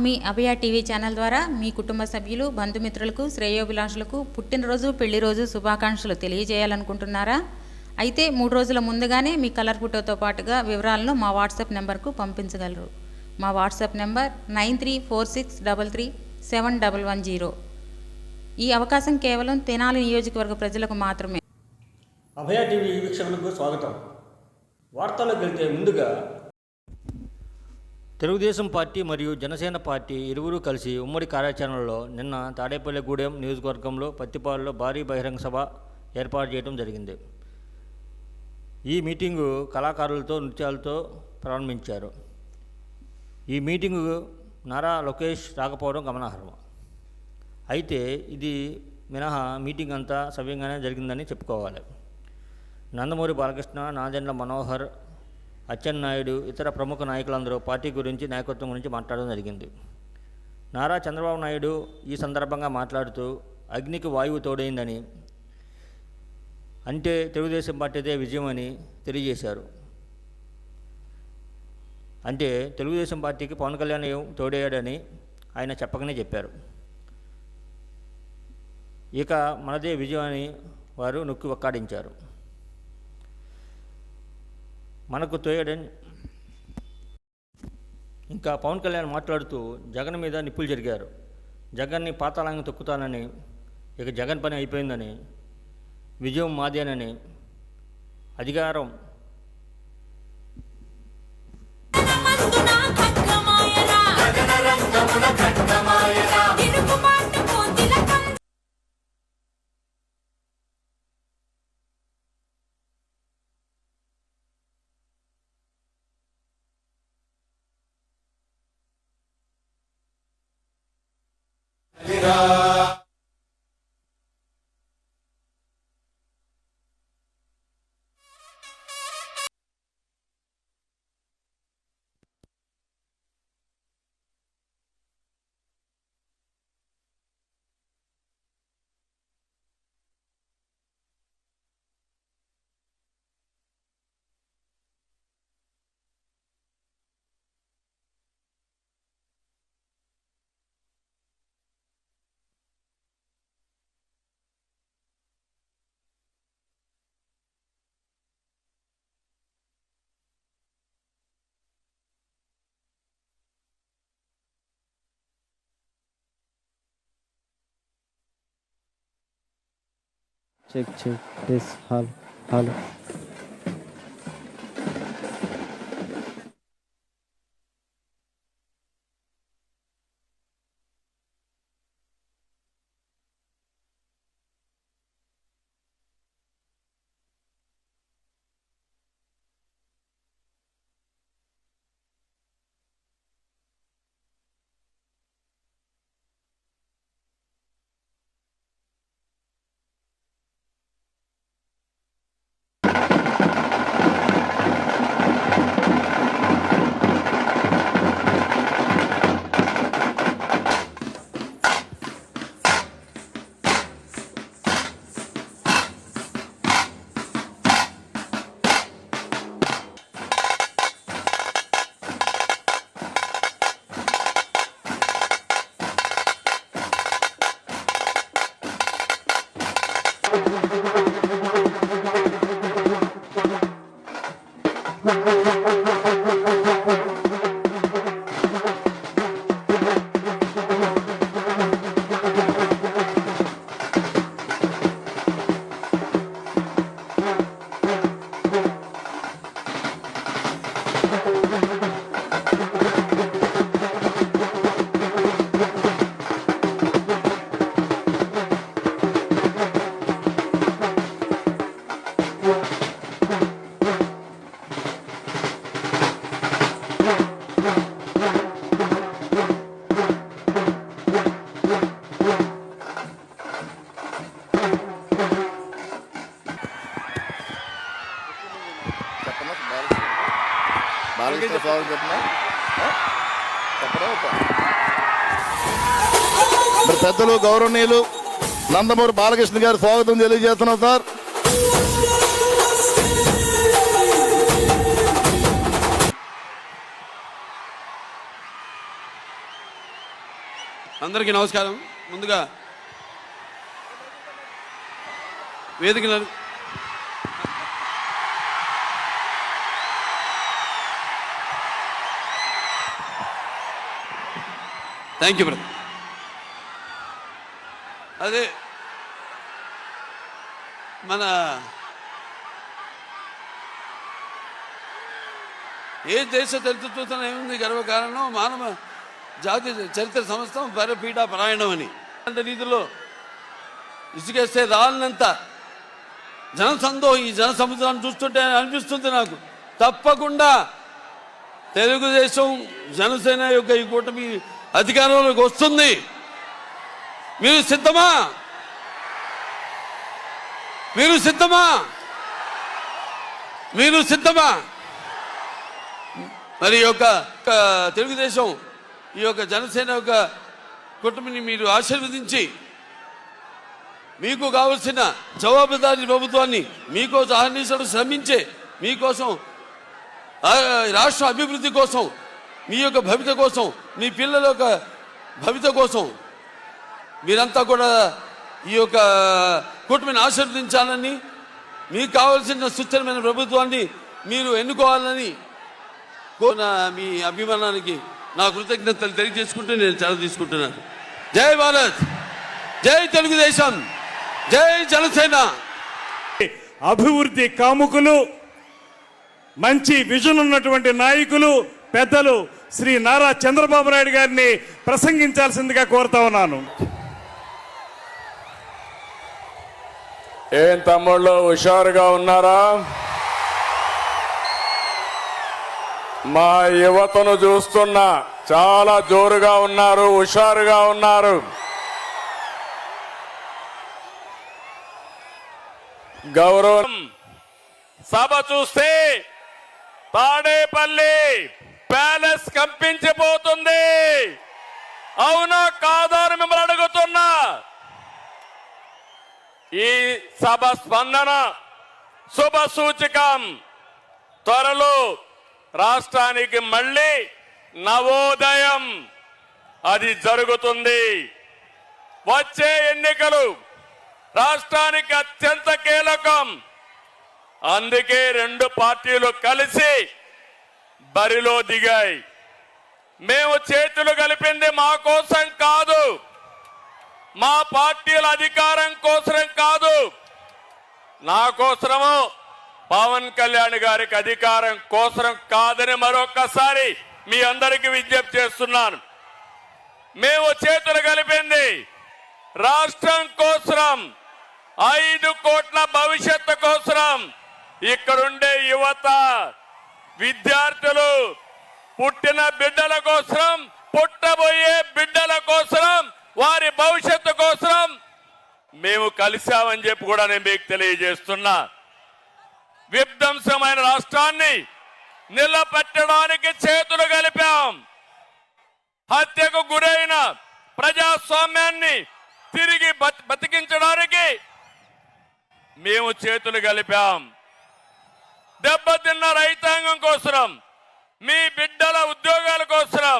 మీ అభయ TV channel ద్వారా మీ కుటుంబ సభ్యులు, బంధుమిత్రులకు, శ్రేయోభిలాషులకు పుట్టినరోజు, పెళ్లి రోజు శుభాకాంక్షలు తెలియజేయాలనుకుంటున్నారా? అయితే 3 రోజుల ముందుగానే మీ కలర్ ఫోటోతో పాటుగా వివరాలను మా వాట్సాప్ నెంబర్కు పంపించగలరు. మా వాట్సాప్ నెంబర్ 9346337110. ఈ అవకాశం కేవలం తెనాలి నియోజకవర్గ ప్రజలకు మాత్రమే. అభయ టీవీ వీక్షకులకు స్వాగతం. వార్తల్లోకి వెళ్తే ముందుగా తెలుగుదేశం పార్టీ మరియు జనసేన పార్టీ ఇరువురు కలిసి ఉమ్మడి కార్యాచరణలో నిన్న తాడేపల్లిగూడెం నియోజకవర్గంలో పత్తిపాడులో భారీ బహిరంగ సభ ఏర్పాటు చేయడం జరిగింది. ఈ మీటింగు కళాకారులతో, నృత్యాలతో ప్రారంభించారు. ఈ మీటింగు నారా లోకేష్ రాకపోవడం గమనార్హం. అయితే ఇది మినహా మీటింగ్ అంతా సవ్యంగానే జరిగిందని చెప్పుకోవాలి. నందమూరి బాలకృష్ణ, నాదెండ్ల మనోహర్, అచ్చెన్నాయుడు, ఇతర ప్రముఖ నాయకులందరూ పార్టీ గురించి, నాయకత్వం గురించి మాట్లాడడం జరిగింది. నారా చంద్రబాబు నాయుడు ఈ సందర్భంగా మాట్లాడుతూ అగ్నికి వాయువు తోడైందని, అంటే తెలుగుదేశం పార్టీదే విజయం అని తెలియజేశారు. అంటే తెలుగుదేశం పార్టీకి పవన్ కళ్యాణ్ తోడయ్యాడని ఆయన చెప్పకనే చెప్పారు. ఇక మనదే విజయం అని వారు నొక్కి ఒక్కాడించారు. మనకు తోయడని ఇంకా పవన్ కళ్యాణ్ మాట్లాడుతూ జగన్ మీద నిప్పులు జరిగారు. జగన్ని పాతాళంగా తొక్కుతానని, ఇక జగన్ పని అయిపోయిందని, విజయం మాదేనని, అధికారం చెక్ టెస్ట్ హలో బాలకృష్ణ స్వాగతం చెప్పినా చెప్పడం. మరి పెద్దలు గౌరవనీయులు నందమూరి బాలకృష్ణ గారు స్వాగతం తెలియజేస్తున్నాం సార్. అందరికీ నమస్కారం. ముందుగా వేదిక థ్యాంక్ యూ బ్రదర్. అదే మన ఏ దేశ చరిత్ర ఏముంది గర్వకారణం మానవ జాతి చరిత్ర సమస్తం పరపీఠ పరాయణం అని అంటే రీతిలో ఇసుకేస్తే రాలినంత జనసందోహం ఈ జన సముద్రాన్ని చూస్తుంటే అనిపిస్తుంది నాకు. తప్పకుండా తెలుగుదేశం జనసేన యొక్క ఈ కూటమి అధికారంలోకి వస్తుంది. మీరు సిద్ధమా? మీరు సిద్ధమా? మీరు సిద్ధమా? మరి యొక్క తెలుగుదేశం ఈ యొక్క జనసేన యొక్క కుటుంబాన్ని మీరు ఆశీర్వదించి మీకు కావలసిన జవాబుదారీ ప్రభుత్వాన్ని మీకోసం అహర్నిశలు శ్రమించే మీకోసం రాష్ట్ర అభివృద్ధి కోసం మీ యొక్క భవిత కోసం మీ పిల్లల యొక్క భవిత కోసం మీరంతా కూడా ఈ యొక్క కూటమిని ఆశీర్వదించాలని మీకు కావలసిన సుస్థిరమైన ప్రభుత్వాన్ని మీరు ఎన్నుకోవాలని మీ అభిమానానికి నా కృతజ్ఞతలు తెలియజేసుకుంటూ నేను సెలవు తీసుకుంటున్నాను. జై భారత్, జై తెలుగుదేశం, జై జనసేన. అభివృద్ధి కాముకులు, మంచి విజన్ ఉన్నటువంటి నాయకులు పెద్దలు శ్రీ నారా చంద్రబాబు నాయుడు గారిని ప్రసంగించాల్సిందిగా కోరుతా ఉన్నాను. ఏం తమ్ముళ్ళు హుషారుగా ఉన్నారా? మా యువతను చూస్తున్నా చాలా జోరుగా ఉన్నారు, హుషారుగా ఉన్నారు. గౌరవం సభ చూస్తే తాడేపల్లి ప్యాలెస్ కంపించిపోతుంది. అవునా కాదా అని మిమ్మల్ని అడుగుతున్నా. ఈ సభ స్పందన శుభ సూచకం. త్వరలో రాష్ట్రానికి మళ్ళీ నవోదయం అది జరుగుతుంది. వచ్చే ఎన్నికలు రాష్ట్రానికి అత్యంత కీలకం. అందుకే రెండు పార్టీలు కలిసి బరిలో దిగాయి. మేము చేతులు కలిపింది మా కోసం కాదు, మా పార్టీల అధికారం కోసం కాదు, నా కోసమో పవన్ కళ్యాణ్ గారికి అధికారం కోసం కాదని మరొకసారి మీ అందరికీ విజ్ఞప్తి చేస్తున్నాను. మేము చేతులు కలిపింది రాష్ట్రం కోసం, 5 కోట్ల భవిష్యత్తు కోసం. ఇక్కడుండే యువత, విద్యార్థులు, పుట్టిన బిడ్డల కోసం, పుట్టబోయే బిడ్డల కోసం, వారి భవిష్యత్తు కోసం మేము కలిశామని చెప్పి కూడా నేను మీకు తెలియజేస్తున్నా. విధ్వంసమైన రాష్ట్రాన్ని నిలబెట్టడానికి చేతులు కలిపాం. హత్యకు గురైన ప్రజాస్వామ్యాన్ని తిరిగి బతికించడానికి మేము చేతులు కలిపాం. దెబ్బతిన్న రైతాంగం కోసం, మీ బిడ్డల ఉద్యోగాల కోసం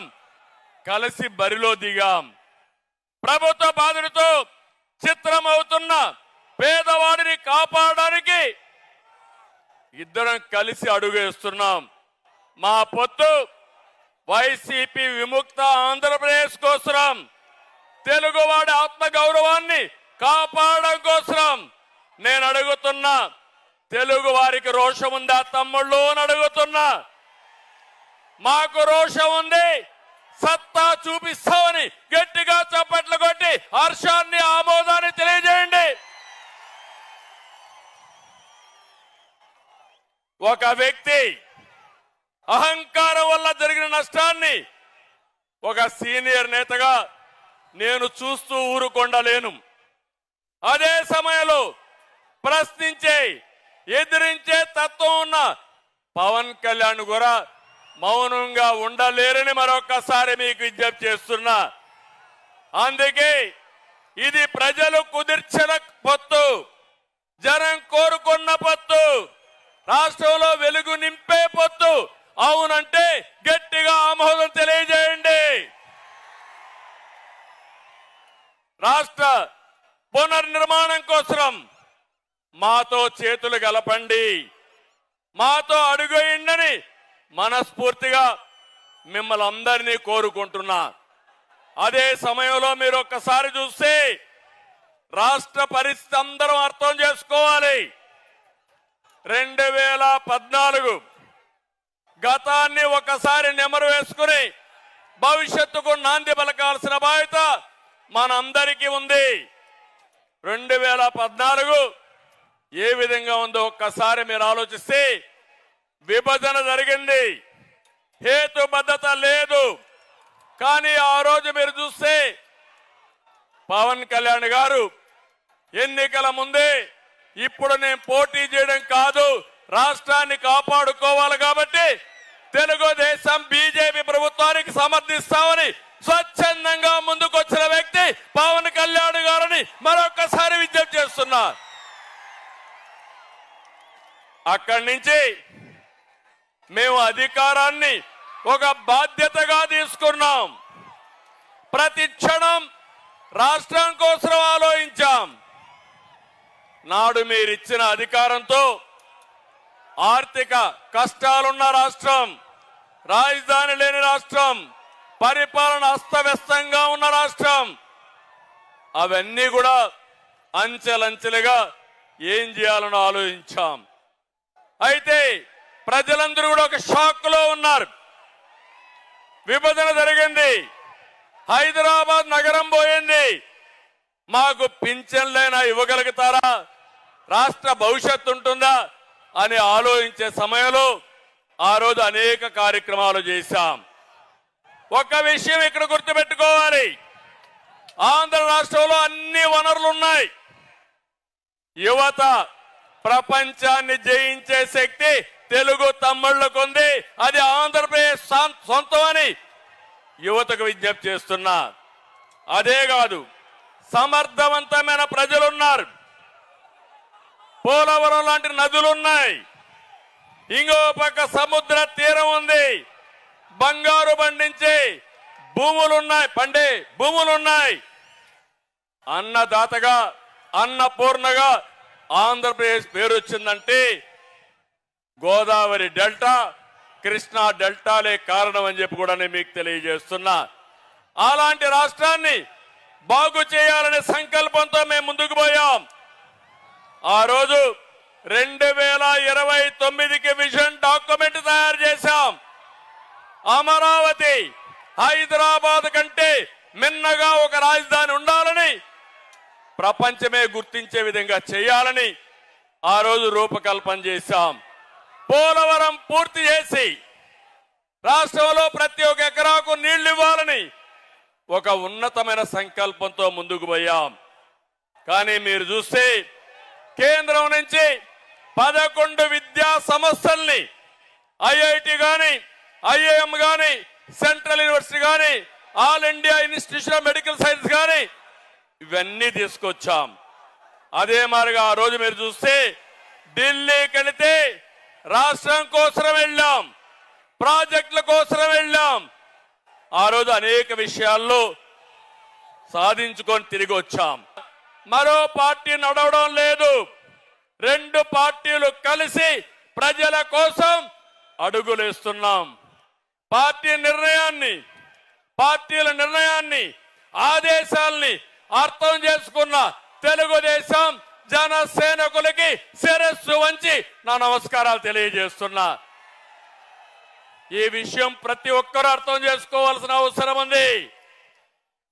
కలిసి బరిలో దిగాం. ప్రభుత్వ బాధలతో చిత్రమవుతున్న పేదవాడిని కాపాడడానికి ఇద్దరం కలిసి అడుగేస్తున్నాం. మా పొత్తు వైసీపీ విముక్త ఆంధ్రప్రదేశ్ కోసం, తెలుగువాడి ఆత్మగౌరవాన్ని కాపాడడం కోసం నేను అడుగుతున్నా. తెలుగు వారికి రోషం ఉందా తమ్ముళ్ళు అని అడుగుతున్నా. మాకు రోషం ఉంది, సత్తా చూపిస్తామని గట్టిగా చప్పట్లు కొట్టి హర్షాన్ని, ఆమోదాన్ని తెలియజేయండి. ఒక వ్యక్తి అహంకారం వల్ల జరిగిన నష్టాన్ని ఒక సీనియర్ నేతగా నేను చూస్తూ ఊరుకొండలేను. అదే సమయంలో ప్రశ్నించే, ఎదిరించే తత్వం ఉన్న పవన్ కళ్యాణ్ కూడా మౌనంగా ఉండలేరని మరొకసారి మీకు విజ్ఞప్తి చేస్తున్నా. అందుకే ఇది ప్రజలు కుదిర్చిన పొత్తు, జనం కోరుకున్న పొత్తు, రాష్ట్రంలో వెలుగు నింపే పొత్తు. అవునంటే గట్టిగా ఆమోదం తెలియజేయండి. మాతో చేతులు కలపండి, మాతో అడుగేయండి మనస్ఫూర్తిగా మిమ్మల్ని అందరినీ కోరుకుంటున్నా. అదే సమయంలో మీరు ఒక్కసారి చూస్తే రాష్ట్ర పరిస్థితి అందరం అర్థం చేసుకోవాలి. 2014 గతాన్ని ఒకసారి నెమరు వేసుకుని భవిష్యత్తుకు నాంది పలకాల్సిన బాధ్యత మనందరికీ ఉంది. 2014 ఏ విధంగా ఉందో ఒక్కసారి మీరు ఆలోచిస్తే విభజన జరిగింది, హేతుబద్ధత లేదు. కానీ ఆ రోజు మీరు చూస్తే పవన్ కళ్యాణ్ గారు ఎన్నికల ముందే ఇప్పుడు నేను పోటీ చేయడం కాదు, రాష్ట్రాన్ని కాపాడుకోవాలి కాబట్టి తెలుగుదేశం బీజేపీ ప్రభుత్వానికి సమర్థిస్తామని స్వచ్ఛందంగా ముందుకొచ్చిన వ్యక్తి పవన్ కళ్యాణ్ గారిని మరొకసారి విజ్ఞప్తి చేస్తున్నా. అక్కడి నుంచి మేము అధికారాన్ని ఒక బాధ్యతగా తీసుకున్నాం. ప్రతి క్షణం రాష్ట్రం కోసం ఆలోచించాం. నాడు మీరిచ్చిన అధికారంతో ఆర్థిక కష్టాలున్న రాష్ట్రం, రాజధాని లేని రాష్ట్రం, పరిపాలన అస్తవ్యస్తంగా ఉన్న రాష్ట్రం, అవన్నీ కూడా అంచెలంచెలుగా ఏం చేయాలని ఆలోచించాం. అయితే ప్రజలందరూ కూడా ఒక షాక్ లో ఉన్నారు. విభజన జరిగింది, హైదరాబాద్ నగరం పోయింది, మాకు పింఛన్లైనా ఇవ్వగలుగుతారా, రాష్ట్ర భవిష్యత్తు ఉంటుందా అని ఆలోచించే సమయంలో ఆ రోజు అనేక కార్యక్రమాలు చేశాం. ఒక విషయం ఇక్కడ గుర్తుపెట్టుకోవాలి, ఆంధ్ర రాష్ట్రంలో అన్ని వనరులు ఉన్నాయి. యువత ప్రపంచాన్ని జయించే శక్తి తెలుగు తమ్ముళ్లకు ఉంది, అది ఆంధ్రప్రదేశ్ సొంతమని యువతకు విజ్ఞప్తి చేస్తున్నా. అదే కాదు, సమర్థవంతమైన ప్రజలున్నారు, పోలవరం లాంటి నదులున్నాయి, ఇంకో పక్క సముద్ర తీరం ఉంది, బంగారు పండించే భూములున్నాయి, పండే భూములున్నాయి. అన్నదాతగా అన్నపూర్ణగా ఆంధ్రప్రదేశ్ పేరు వచ్చిందంటే గోదావరి డెల్టా, కృష్ణా డెల్టాలే కారణం అని చెప్పి కూడా నేను మీకు తెలియజేస్తున్నా. అలాంటి రాష్ట్రాన్ని బాగు చేయాలనే సంకల్పంతో మేము ముందుకు పోయాం. ఆ రోజు 2029కి విజన్ డాక్యుమెంట్ తయారు చేశాం. అమరావతి హైదరాబాద్ కంటే మిన్నగా ఒక రాజధాని ఉండాలని, ప్రపంచమే గుర్తించే విధంగా చేయాలని ఆ రోజు రూపకల్పన చేశాం. పోలవరం పూర్తి చేసి రాష్ట్రంలో ప్రతి ఒక్క ఎకరాకు నీళ్లు ఇవ్వాలని ఒక ఉన్నతమైన సంకల్పంతో ముందుకు పోయాం. కానీ మీరు చూస్తే కేంద్రం నుంచి 11 విద్యా సంస్థల్ని, ఐఐటి గాని, ఐఐఎం గాని, సెంట్రల్ యూనివర్సిటీ గాని, all India institution of medical science గాని ఇవన్నీ తీసుకొచ్చాం. అదే మాదిరిగా ఆ రోజు మీరు చూస్తే ఢిల్లీకి వెళితే రాష్ట్రం కోసం వెళ్ళాం, ప్రాజెక్టుల కోసం వెళ్ళాం. ఆ రోజు అనేక విషయాల్లో సాధించుకొని తిరిగి వచ్చాం. మరో పార్టీ నడవడం లేదు, 2 పార్టీలు కలిసి ప్రజల కోసం అడుగులేస్తున్నాం. పార్టీల నిర్ణయాన్ని ఆదేశాల్ని అర్థం చేసుకున్న తెలుగుదేశం జనసేనకులకి శిరస్సు వంచి నా నమస్కారాలు తెలియజేస్తున్నా. ఈ విషయం ప్రతి ఒక్కరూ అర్థం చేసుకోవాల్సిన అవసరం ఉంది.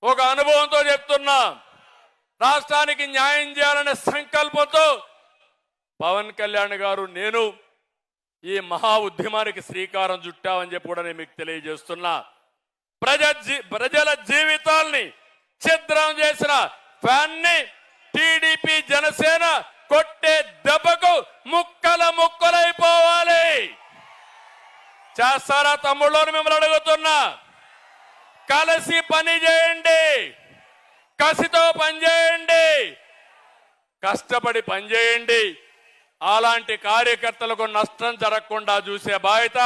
ఒక అనుభవంతో చెప్తున్నా, రాష్ట్రానికి న్యాయం చేయాలనే సంకల్పంతో పవన్ కళ్యాణ్ గారు, నేను ఈ మహా ఉద్యమానికి శ్రీకారం చుట్టామని చెప్పి కూడా నేను మీకు తెలియజేస్తున్నా. ప్రజల జీవితాల్ని ఛిద్రం చేసిన ఫ్యాన్ని టీడీపీ జనసేన కొట్టే దెబ్బకు ముక్కలైపోవాలి. చేస్తారా తమ్ముళ్ళని మిమ్మల్ని అడుగుతున్నా. కలిసి పని చేయండి, కసితో పనిచేయండి, కష్టపడి పనిచేయండి. అలాంటి కార్యకర్తలకు నష్టం జరగకుండా చూసే బాధ్యత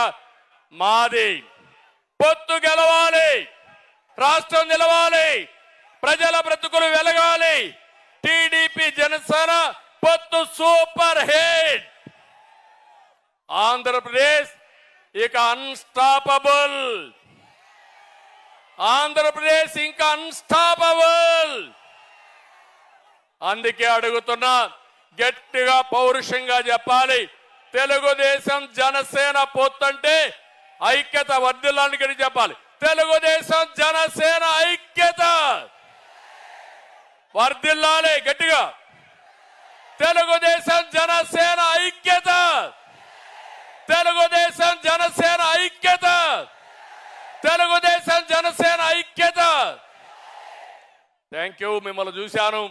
మాది. పొత్తు గెలవాలి, రాష్ట్రం నిలవాలి, ప్రజల బ్రతుకులు వెలగాలి. టీడీపీ జనసేన పొత్తు సూపర్ హిట్. ఆంధ్రప్రదేశ్ ఇక అన్స్టాపబుల్. ఆంధ్రప్రదేశ్ ఇంకా అన్స్టాపబుల్. అందుకే అడుగుతున్నా, గట్టిగా పౌరుషంగా చెప్పాలి. తెలుగుదేశం జనసేన పొత్తంటే ఐక్యత వర్ధిల్లానికి చెప్పాలి. తెలుగుదేశం జనసేన ఐక్యత వర్ధిల్లాలి గట్టిగా. తెలుగుదేశం జనసేన ఐక్యత. తెలుగుదేశం జనసేన ఐక్యత. తెలుగుదేశం జనసేన ఐక్యత. Thank you. మిమ్మల్ని చూశాను,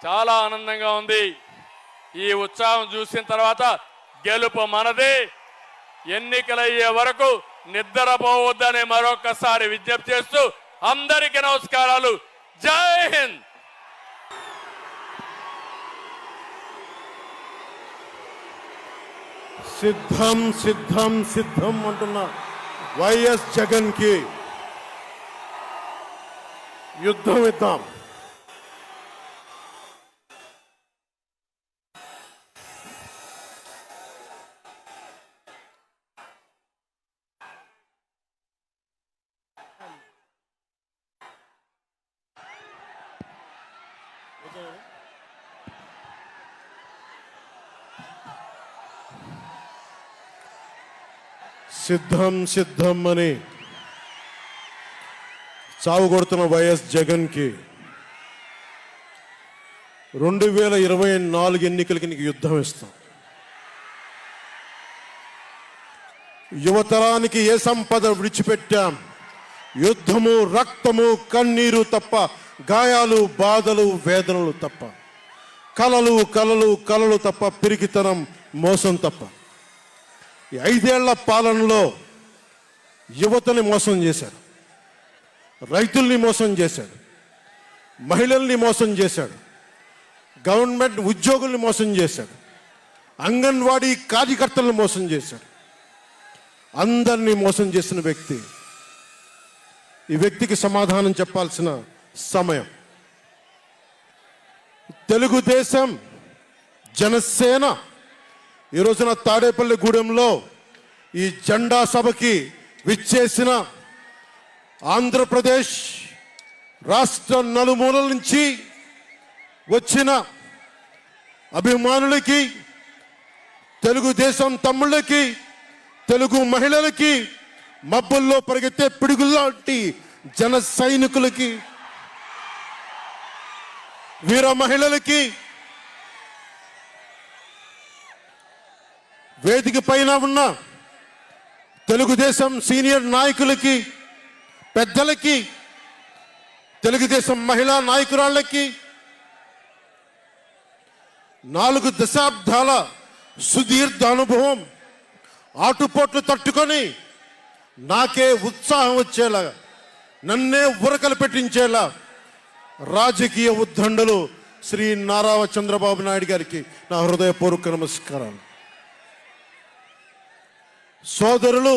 చాలా ఆనందంగా ఉంది. ఈ ఉత్సాహం చూసిన తర్వాత గెలుపు మనదే. ఎన్నికలయ్యే వరకు నిద్రపోవద్దని మరొకసారి విజ్ఞప్తి చేస్తూ అందరికీ నమస్కారాలు. జై హింద్. సిద్ధం సిద్ధం సిద్ధం అంటున్న వైఎస్ జగన్ కి యుద్ధం ఇద్దాం. సిద్ధం సిద్ధం అని చావు కొడుతున్న వైఎస్ జగన్ కి 2024 ఎన్నికలకి నీకు యుద్ధం ఇస్తాం. యువతరానికి ఏ సంపద విడిచిపెట్టాం? యుద్ధము, రక్తము, కన్నీరు తప్ప, గాయాలు, బాధలు, వేదనలు తప్ప, కలలు కలలు కలలు తప్ప, పిరికితనం, మోసం తప్ప. ఈ 5 ఏళ్ల పాలనలో యువతని మోసం చేశాడు, రైతుల్ని మోసం చేశాడు, మహిళల్ని మోసం చేశాడు, గవర్నమెంట్ ఉద్యోగుల్ని మోసం చేశాడు, అంగన్వాడీ కార్యకర్తలను మోసం చేశాడు. అందరినీ మోసం చేసిన వ్యక్తి. ఈ వ్యక్తికి సమాధానం చెప్పాల్సిన సమయం. తెలుగుదేశం జనసేన ఈ రోజున తాడేపల్లి గూడెంలో ఈ జెండా సభకి విచ్చేసిన ఆంధ్రప్రదేశ్ రాష్ట్ర నలుమూలల నుంచి వచ్చిన అభిమానులకి, తెలుగుదేశం తమ్ముళ్ళకి, తెలుగు మహిళలకి, మబ్బుల్లో పరిగెత్తే పిడుగుల్లాంటి జన సైనికులకి, వీర మహిళలకి, వేదిక పైన ఉన్న తెలుగుదేశం సీనియర్ నాయకులకి, పెద్దలకి, తెలుగుదేశం మహిళా నాయకురాళ్ళకి, 4 దశాబ్దాల సుదీర్ఘ అనుభవం, ఆటుపోట్లు తట్టుకొని నాకే ఉత్సాహం వచ్చేలా, నన్నే ఉరకలు పెట్టించేలా రాజకీయ ఉద్దండలు శ్రీ నారా చంద్రబాబు నాయుడు గారికి నా హృదయపూర్వక నమస్కారాలు. సోదరులు,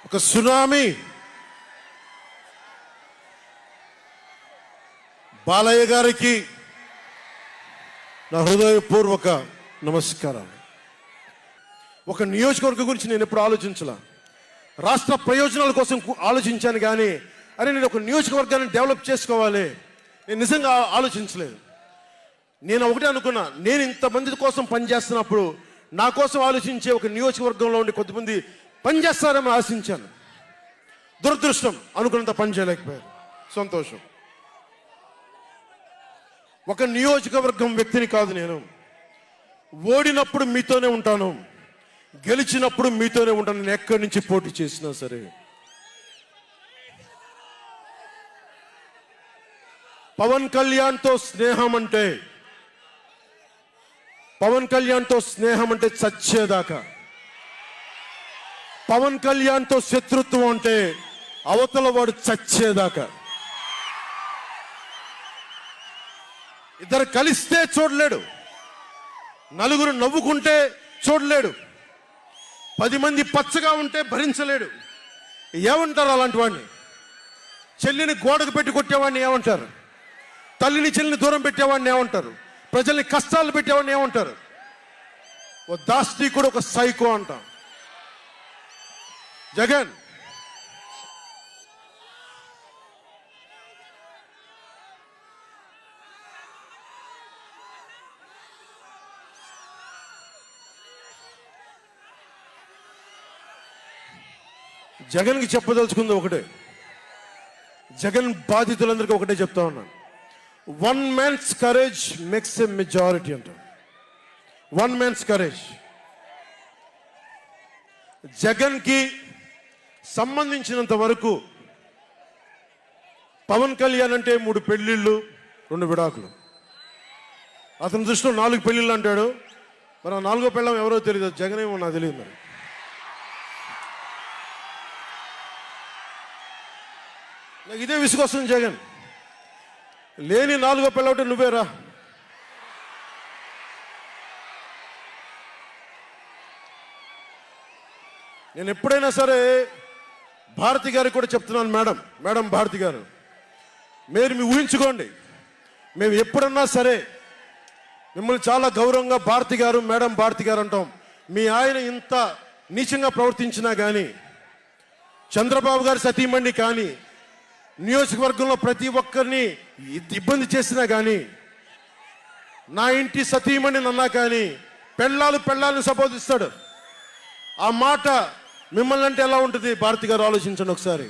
ఒక సునామీ బాలయ్య గారికి నా హృదయపూర్వక నమస్కారాలు. ఒక నియోజకవర్గం గురించి నేను ఎప్పుడు ఆలోచించలా, రాష్ట్ర ప్రయోజనాల కోసం ఆలోచించాను కానీ అరే నేను ఒక నియోజకవర్గాన్ని డెవలప్ చేసుకోవాలి నేను నిజంగా ఆలోచించలేదు. నేను ఒకటే అనుకున్నా, నేను ఇంతమంది కోసం పనిచేస్తున్నప్పుడు నా కోసం ఆలోచించే ఒక నియోజకవర్గంలో ఉండి కొంతమంది పనిచేస్తారని ఆశించాను. దురదృష్టం, అనుకున్నంత పని చేయలేకపోయారు. సంతోషం. ఒక నియోజకవర్గం వ్యక్తిని కాదు నేను. ఓడినప్పుడు మీతోనే ఉంటాను, గెలిచినప్పుడు మీతోనే ఉంటాను. నేను ఎక్కడి నుంచి పోటీ చేసినా సరే. పవన్ కళ్యాణ్తో స్నేహం అంటే, పవన్ కళ్యాణ్తో స్నేహం అంటే చచ్చేదాకా. పవన్ కళ్యాణ్తో శత్రుత్వం అంటే అవతల వాడు చచ్చేదాకా. ఇద్దరు కలిస్తే చూడలేడు, నలుగురు నవ్వుకుంటే చూడలేడు, 10 మంది పచ్చగా ఉంటే భరించలేడు. ఏమంటారు అలాంటి వాడిని? చెల్లిని గోడకు పెట్టి కొట్టేవాడిని ఏమంటారు? తల్లిని చెల్లిని దూరం పెట్టేవాడిని ఏమంటారు? ప్రజల్ని కష్టాలు పెట్టేవాడిని ఏమంటారు? ఓ దాష్టీకుడు, ఒక సైకో అంటాం. జగన్ జగన్కి చెప్పదలుచుకుంది ఒకటే, జగన్ బాధితులందరికీ ఒకటే చెప్తా ఉన్నాను. One man's courage makes a majority అంట. One man's courage. జగన్కి సంబంధించినంత వరకు పవన్ కళ్యాణ్ అంటే 3 పెళ్లిళ్ళు 2 విడాకులు. అతని దృష్టిలో 4 పెళ్లిళ్ళు అంటాడు. మరి ఆ 4వ పెళ్ళం ఎవరో తెలియదు, జగన్ ఏమో నాకు తెలియదు. మరి నాకు ఇదే విసుగొస్తుంది. జగన్ లేని 4వ పెళ్ళవుటే నువ్వేరా. నేను ఎప్పుడైనా సరే భారతి గారికి కూడా చెప్తున్నాను, మేడం భారతి గారు, మీరు ఊహించుకోండి, మేము ఎప్పుడన్నా సరే మిమ్మల్ని చాలా గౌరవంగా భారతి గారు, మేడం భారతి గారు అంటాం. మీ ఆయన ఇంత నీచంగా ప్రవర్తించినా కానీ, చంద్రబాబు గారి సతీమణి కానీ, నియోజకవర్గంలో ప్రతి ఒక్కరిని ఇబ్బంది చేసినా కానీ, నా ఇంటి సతీమణి అన్నా కానీ పెళ్ళాలను సంబోధిస్తాడు. ఆ మాట మిమ్మల్ని అంటే ఎలా ఉంటుంది భారతి గారు? ఆలోచించండి ఒకసారి.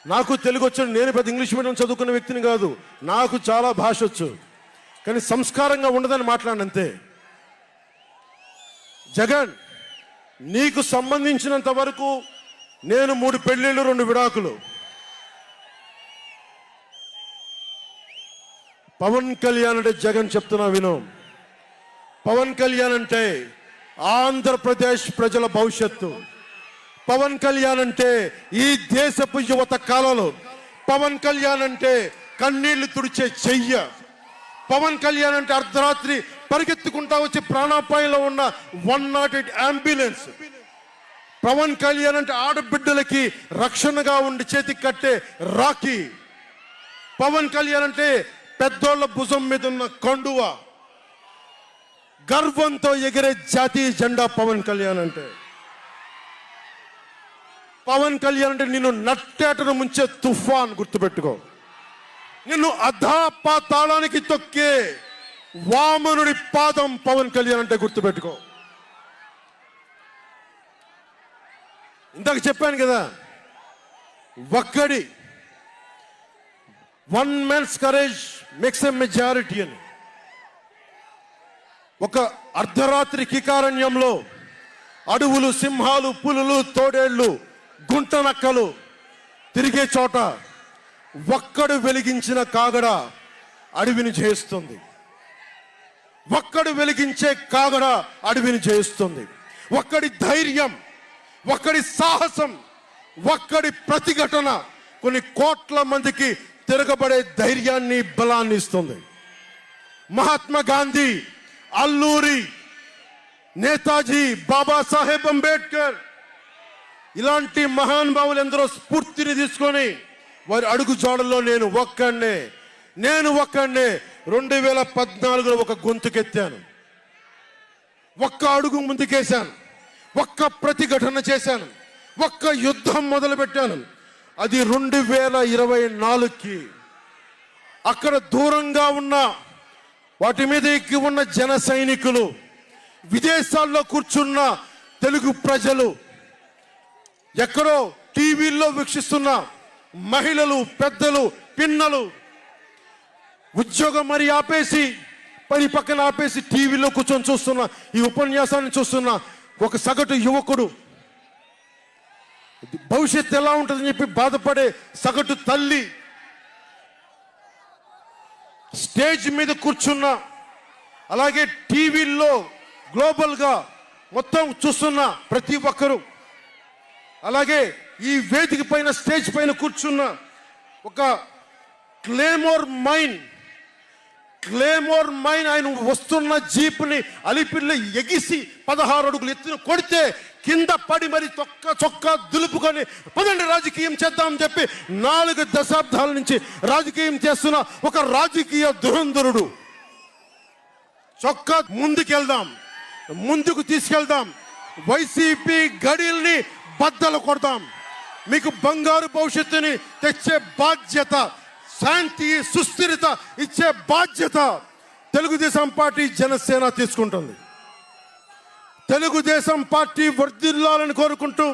నాకు తెలుగు వచ్చాడు, నేను పెద్ద ఇంగ్లీష్ మీడియం చదువుకున్న వ్యక్తిని కాదు, నాకు చాలా భాష వచ్చు, కానీ సంస్కారంగా ఉండదని మాట్లాడినంతే. జగన్, నీకు సంబంధించినంత వరకు నేను 3 పెళ్లిళ్ళు 2 విడాకులు. పవన్ కళ్యాణ్ అంటే జగన్ చెప్తున్నా విను, పవన్ కళ్యాణ్ అంటే ఆంధ్రప్రదేశ్ ప్రజల భవిష్యత్తు. పవన్ కళ్యాణ్ అంటే ఈ దేశపు యువత కాలంలో, పవన్ కళ్యాణ్ అంటే కన్నీళ్లు తుడిచే చెయ్య, పవన్ కళ్యాణ్ అంటే అర్ధరాత్రి పరిగెత్తుకుంటా వచ్చి ప్రాణాపాయంలో ఉన్న 108 అంబులెన్స్, పవన్ కళ్యాణ్ అంటే ఆడబిడ్డలకి రక్షణగా ఉండి చేతికి కట్టే రాఖీ, పవన్ కళ్యాణ్ అంటే పెద్దోళ్ల భుజం మీద ఉన్న కండువ, గర్వంతో ఎగిరే జాతీయ జెండా పవన్ కళ్యాణ్ అంటే. పవన్ కళ్యాణ్ అంటే నిన్ను నట్టేటను ముంచే తుఫాన్, గుర్తుపెట్టుకో. నిన్ను అధాపాతాళానికి తొక్కే వామనుడి పాదం పవన్ కళ్యాణ్ అంటే గుర్తుపెట్టుకో. ఇందాక చెప్పాను కదా, one man's courage makes a majority అని. ఒక అర్ధరాత్రి కికారణ్యంలో అడవులు, సింహాలు, పులులు, తోడేళ్లు, గుంటనక్కలు తిరిగే చోట ఒక్కడు వెలిగించిన కాగడ అడవిని జయిస్తుంది. ఒక్కడు వెలిగించే కాగడ అడవిని జయిస్తుంది. ఒక్కడి ధైర్యం, ఒక్కడి సాహసం, ఒక్కడి ప్రతిఘటన కొన్ని కోట్ల మందికి తిరగబడే ధైర్యాన్ని, బలాన్ని ఇస్తుంది. మహాత్మా గాంధీ, అల్లూరి, నేతాజీ, బాబాసాహెబ్ అంబేద్కర్ ఇలాంటి మహానుభావులు ఎందరో స్ఫూర్తిని తీసుకొని వారి అడుగు జాడల్లో నేను ఒక్కడే 2014లో ఒక గొంతుకెత్తాను, ఒక్క అడుగు ముందుకేశాను, ఒక్క ప్రతిఘటన చేశాను, ఒక్క యుద్ధం మొదలుపెట్టాను. అది 2024కి. అక్కడ దూరంగా ఉన్న వాటి మీద ఎక్కి ఉన్న జన సైనికులు, విదేశాల్లో కూర్చున్న తెలుగు ప్రజలు, ఎక్కడో టీవీల్లో వీక్షిస్తున్న మహిళలు, పెద్దలు, పిన్నలు, ఉద్యోగం మరి ఆపేసి పని పక్కన ఆపేసి టీవీలో కూర్చొని చూస్తున్న ఈ ఉపన్యాసాన్ని చూస్తున్న ఒక సగటు యువకుడు, భవిష్యత్తు ఎలా ఉంటుందని చెప్పి బాధపడే సగటు తల్లి, స్టేజ్ మీద కూర్చున్న, అలాగే టీవీల్లో గ్లోబల్గా మొత్తం చూస్తున్న ప్రతి ఒక్కరూ, అలాగే ఈ వేదిక పైన స్టేజ్ పైన కూర్చున్న ఒక క్లేమోర్ మైన్ క్లేమోర్ మైన్ ఆయన వస్తున్న జీప్ని అలిపిల్లి ఎగిసి 16 అడుగులు ఎత్తున కొడితే కింద పడి మరి చొక్కా దులుపుకొని పదండి రాజకీయం చేద్దామని చెప్పి 4 దశాబ్దాల నుంచి రాజకీయం చేస్తున్న ఒక రాజకీయ దురంధరుడు. చొక్కా ముందుకు తీసుకెళ్దాం, వైసీపీ గడిల్ని బద్దలు కొడదాం, మీకు బంగారు భవిష్యత్తుని తెచ్చే బాధ్యత, శాంతి సుస్థిరత ఇచ్చే బాధ్యత తెలుగుదేశం పార్టీ జనసేన తీసుకుంటుంది. తెలుగుదేశం పార్టీ వర్ధిల్లాలని కోరుకుంటూ,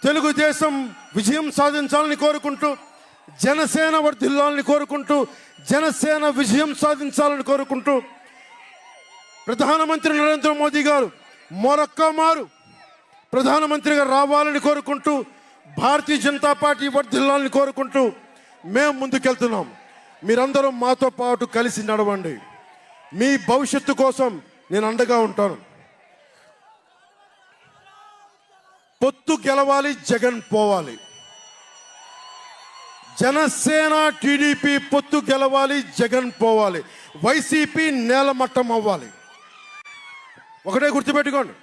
తెలుగుదేశం విజయం సాధించాలని కోరుకుంటూ, జనసేన వర్ధిల్లాలని కోరుకుంటూ, జనసేన విజయం సాధించాలని కోరుకుంటూ, ప్రధానమంత్రి నరేంద్ర మోదీ గారు మరొక్కమారు ప్రధానమంత్రిగా రావాలని కోరుకుంటూ, భారతీయ జనతా పార్టీ వర్ధిల్లాలని కోరుకుంటూ మేము ముందుకెళ్తున్నాం. మీరందరూ మాతో పాటు కలిసి నడవండి. మీ భవిష్యత్తు కోసం నేను అండగా ఉంటాను. పొత్తు గెలవాలి, జగన్ పోవాలి. జనసేన టీడీపీ పొత్తు గెలవాలి, జగన్ పోవాలి. వైసీపీ నేలమట్టం అవ్వాలి. ఒకటే గుర్తుపెట్టుకోండి,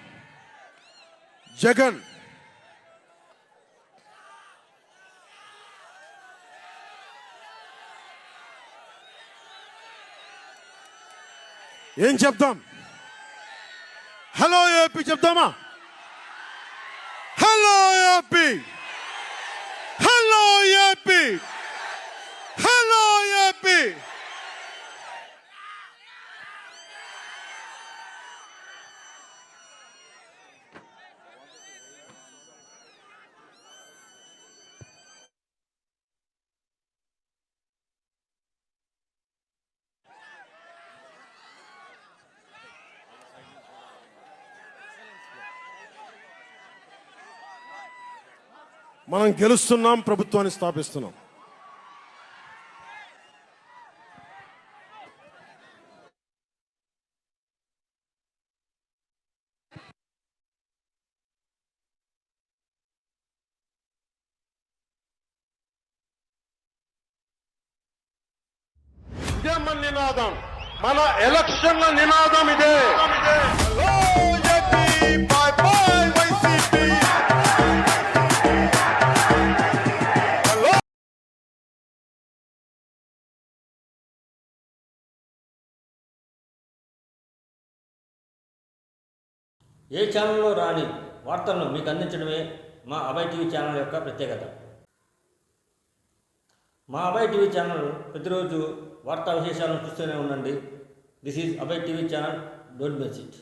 జగన్ ఏం చెప్తాం? హలో ఏపీ చెప్తామా? Hello AP, hello AP, hello AP. మనం గెలుస్తున్నాం, ప్రభుత్వాన్ని స్థాపిస్తున్నాం. ఇదే మన నినాదం, మన ఎలక్షన్ల నినాదం ఇదే. ఏ ఛానల్లో రాని వార్తలను మీకు అందించడమే మా అభయ్ టీవీ ఛానల్ యొక్క ప్రత్యేకత. మా అభయ్ టీవీ ఛానల్ ప్రతిరోజు వార్తా విశేషాలను చూస్తూనే ఉండండి. This is Abhay TV channel, don't miss it.